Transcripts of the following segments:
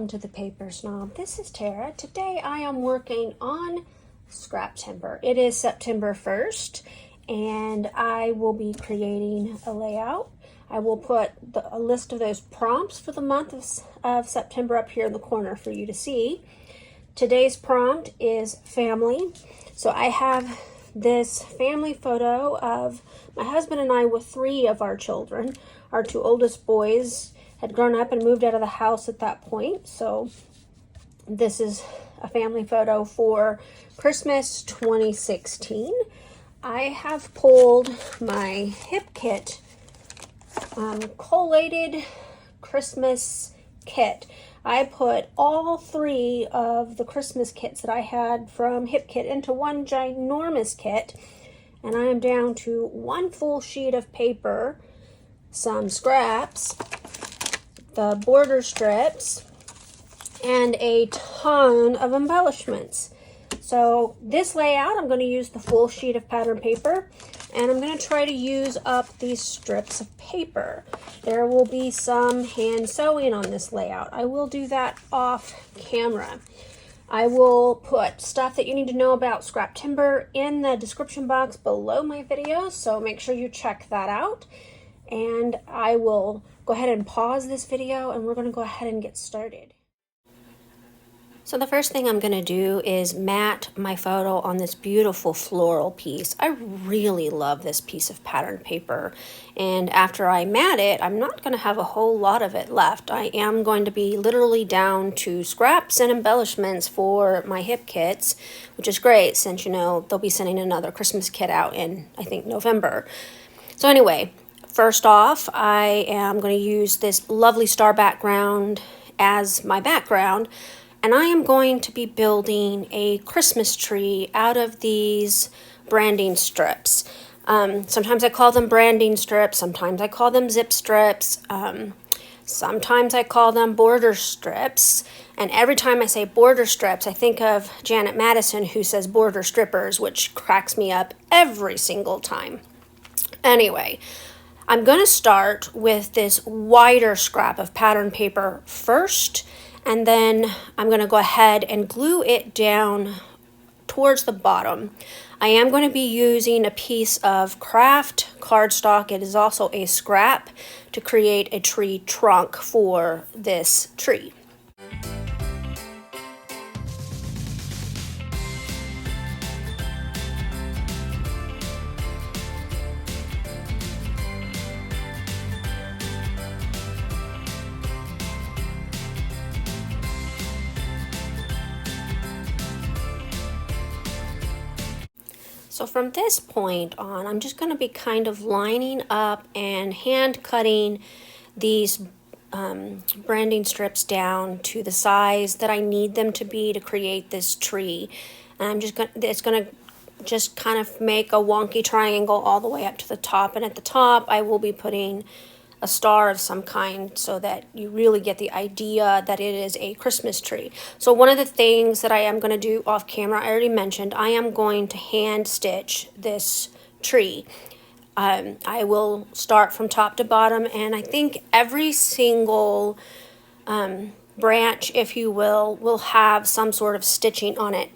welcome to the Paper Snob. This is Tara. Today I am working on Scraptember. It is September 1st and I will be creating a layout. I will put a list of those prompts for the month of September up here in the corner for you to see. Today's prompt is family. So I have this family photo of my husband and I with 3 of our children. Our 2 oldest boys had grown up and moved out of the house at that point. So this is a family photo for Christmas 2016. I have pulled my Hip Kit collated Christmas kit. I put all 3 of the Christmas kits that I had from Hip Kit into one ginormous kit, and I am down to 1 full sheet of paper, some scraps, the border strips, and a ton of embellishments. So this layout, I'm going to use the full sheet of pattern paper, and I'm going to try to use up these strips of paper. There will be some hand sewing on this layout. I will do that off camera. I will put stuff that you need to know about Scraptember in the description box below my videos, so make sure you check that out. And I will go ahead and pause this video and we're going to go ahead and get started. So the first thing I'm going to do is mat my photo on this beautiful floral piece. I really love this piece of pattern paper, and after I mat it, I'm not going to have a whole lot of it left. I am going to be literally down to scraps and embellishments for my hip kits, which is great since, you know, they'll be sending another Christmas kit out in, I think, November. So anyway, first off, I am going to use this lovely star background as my background. And I am going to be building a Christmas tree out of these branding strips. Sometimes I call them branding strips, sometimes I call them zip strips, sometimes I call them border strips. And every time I say border strips, I think of Janet Madison, who says border strippers, which cracks me up every single time. Anyway, I'm going to start with this wider scrap of pattern paper first, and then I'm going to go ahead and glue it down towards the bottom. I am going to be using a piece of craft cardstock. It is also a scrap to create a tree trunk for this tree. So from this point on, I'm just going to be kind of lining up and hand cutting these branding strips down to the size that I need them to be to create this tree. And I'm just going to, it's going to just kind of make a wonky triangle all the way up to the top. And at the top, I will be putting a star of some kind so that you really get the idea that it is a Christmas tree. So one of the things that I am going to do off camera, I already mentioned, I am going to hand stitch this tree. I will start from top to bottom, and I think every single branch, if you will have some sort of stitching on it.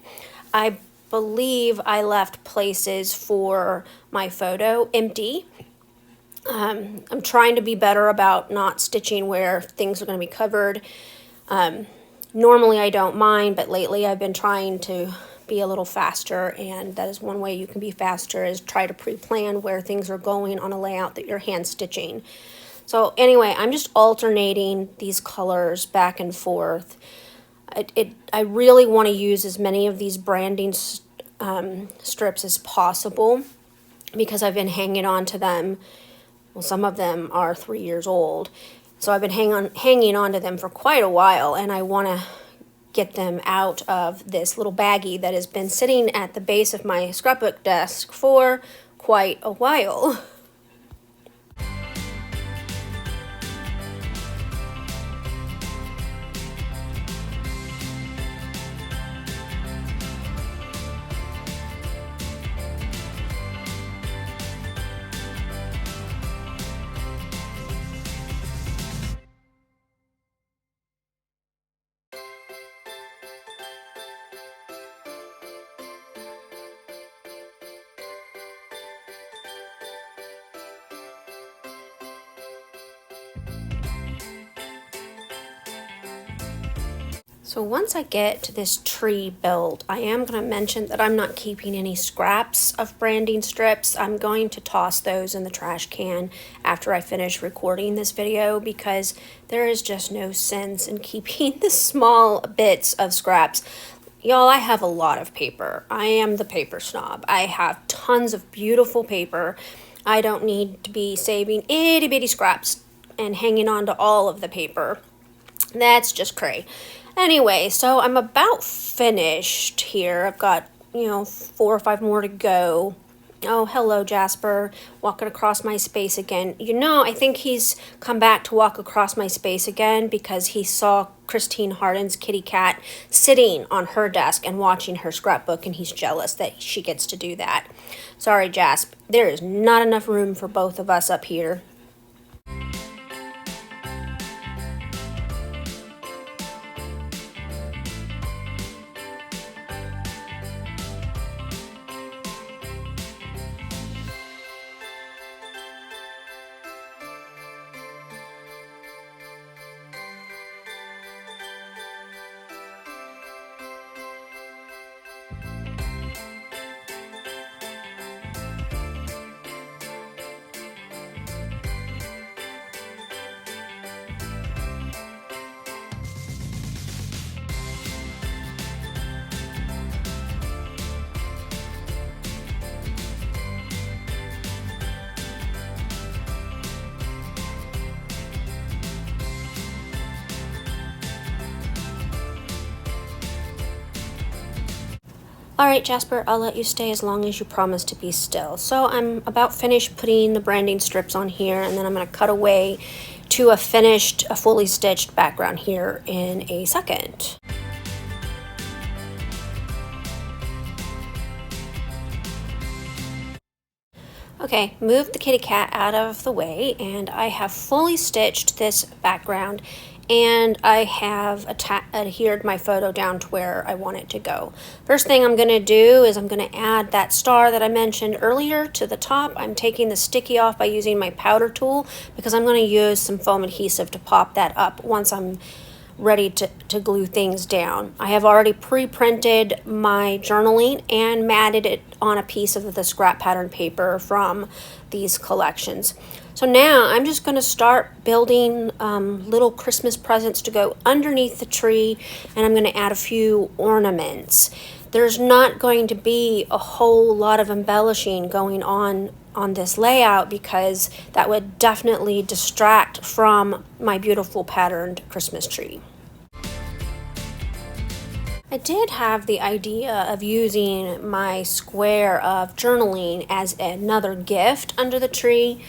I believe I left places for my photo empty. I'm trying to be better about not stitching where things are going to be covered. Normally I don't mind, but lately I've been trying to be a little faster, and that is one way you can be faster, is try to pre-plan where things are going on a layout that you're hand stitching. So anyway, I'm just alternating these colors back and forth. I really want to use as many of these branding strips as possible because I've been hanging on to them. Well, some of them are 3 years old, so I've been hanging on to them for quite a while, and I want to get them out of this little baggie that has been sitting at the base of my scrapbook desk for quite a while. So once I get this tree built, I am going to mention that I'm not keeping any scraps of branding strips. I'm going to toss those in the trash can after I finish recording this video because there is just no sense in keeping the small bits of scraps. Y'all, I have a lot of paper. I am the paper snob. I have tons of beautiful paper. I don't need to be saving itty bitty scraps and hanging on to all of the paper. That's just cray. Anyway, so I'm about finished here. I've got, 4 or 5 more to go. Oh, hello, Jasper. Walking across my space again. I think he's come back to walk across my space again because he saw Christine Harden's kitty cat sitting on her desk and watching her scrapbook, and he's jealous that she gets to do that. Sorry, Jasper. There is not enough room for both of us up here. Alright, Jasper, I'll let you stay as long as you promise to be still. So I'm about finished putting the branding strips on here, and then I'm going to cut away to a fully stitched background here in a second. Okay, move the kitty cat out of the way, and I have fully stitched this background, and I have adhered my photo down to where I want it to go. First thing I'm going to do is I'm going to add that star that I mentioned earlier to the top. I'm taking the sticky off by using my powder tool because I'm going to use some foam adhesive to pop that up once I'm ready to glue things down. I have already pre-printed my journaling and matted it on a piece of the scrap pattern paper from these collections. So now I'm just going to start building little Christmas presents to go underneath the tree, and I'm going to add a few ornaments. There's not going to be a whole lot of embellishing going on this layout because that would definitely distract from my beautiful patterned Christmas tree. I did have the idea of using my square of journaling as another gift under the tree.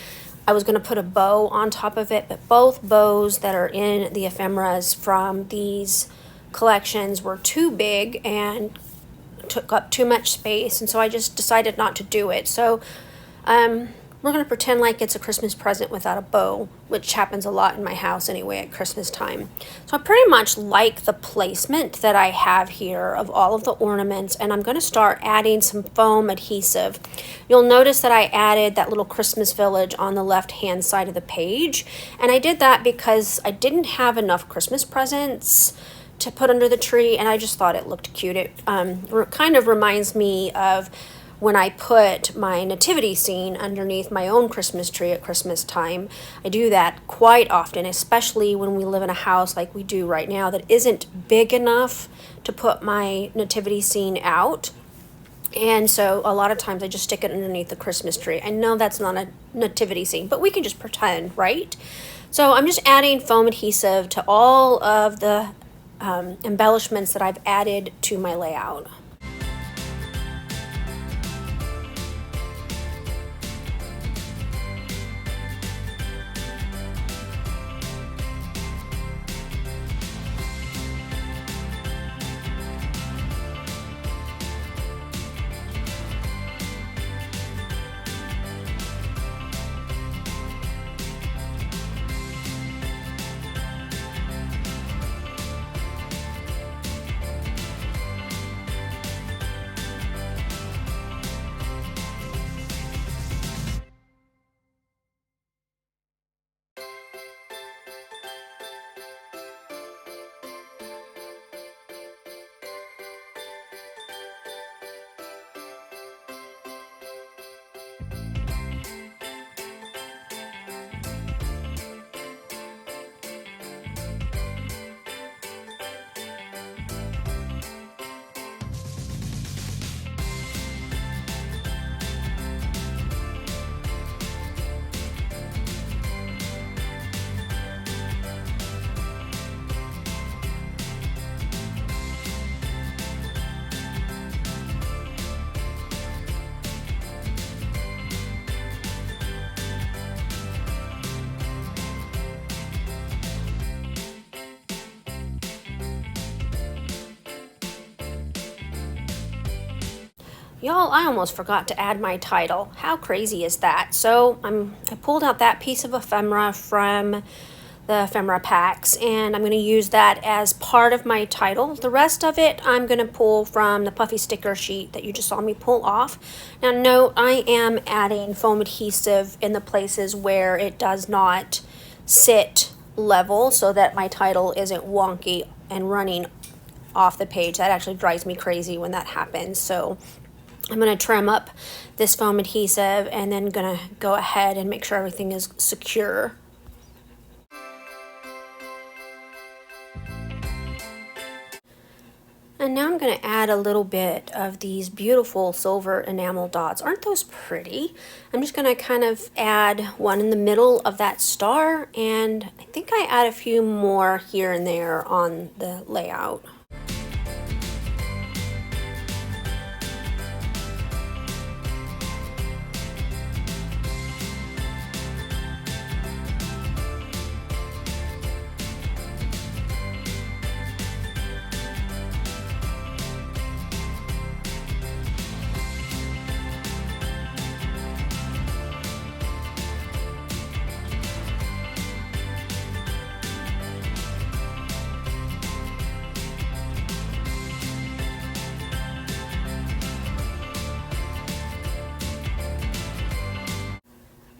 I was going to put a bow on top of it, but both bows that are in the ephemeras from these collections were too big and took up too much space, and so I just decided not to do it. So we're going to pretend like it's a Christmas present without a bow, which happens a lot in my house anyway at Christmas time. So I pretty much like the placement that I have here of all of the ornaments, and I'm going to start adding some foam adhesive. You'll notice that I added that little Christmas village on the left hand side of the page, and I did that because I didn't have enough Christmas presents to put under the tree, and I just thought it looked cute. It kind of reminds me of when I put my nativity scene underneath my own Christmas tree at Christmas time. I do that quite often, especially when we live in a house like we do right now that isn't big enough to put my nativity scene out. And so a lot of times I just stick it underneath the Christmas tree. I know that's not a nativity scene, but we can just pretend, right? So I'm just adding foam adhesive to all of the embellishments that I've added to my layout. Y'all, I almost forgot to add my title. How crazy is that? So I pulled out that piece of ephemera from the ephemera packs, and I'm going to use that as part of my title. The rest of it I'm going to pull from the puffy sticker sheet that you just saw me pull off. Now note, I am adding foam adhesive in the places where it does not sit level so that my title isn't wonky and running off the page. That actually drives me crazy when that happens. So I'm going to trim up this foam adhesive and then going to go ahead and make sure everything is secure. And now I'm going to add a little bit of these beautiful silver enamel dots. Aren't those pretty? I'm just going to kind of add one in the middle of that star, and I think I add a few more here and there on the layout.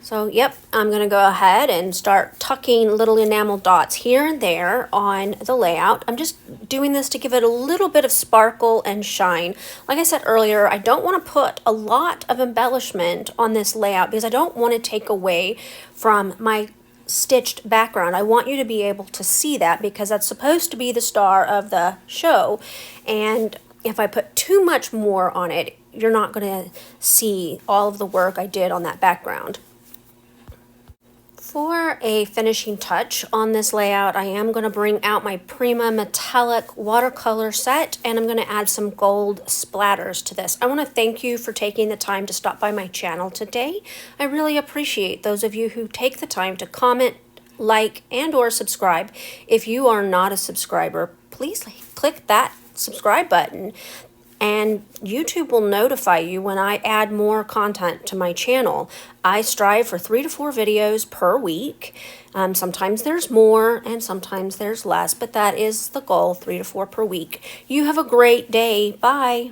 So yep, I'm going to go ahead and start tucking little enamel dots here and there on the layout. I'm just doing this to give it a little bit of sparkle and shine. Like I said earlier, I don't want to put a lot of embellishment on this layout because I don't want to take away from my stitched background. I want you to be able to see that because that's supposed to be the star of the show. And if I put too much more on it, you're not going to see all of the work I did on that background. For a finishing touch on this layout, I am going to bring out my Prima Metallic watercolor set, and I'm going to add some gold splatters to this. I want to thank you for taking the time to stop by my channel today. I really appreciate those of you who take the time to comment, like, and or subscribe. If you are not a subscriber, please click that subscribe button. And YouTube will notify you when I add more content to my channel. I strive for 3 to 4 videos per week. Sometimes there's more and sometimes there's less, but that is the goal, 3 to 4 per week. You have a great day. Bye.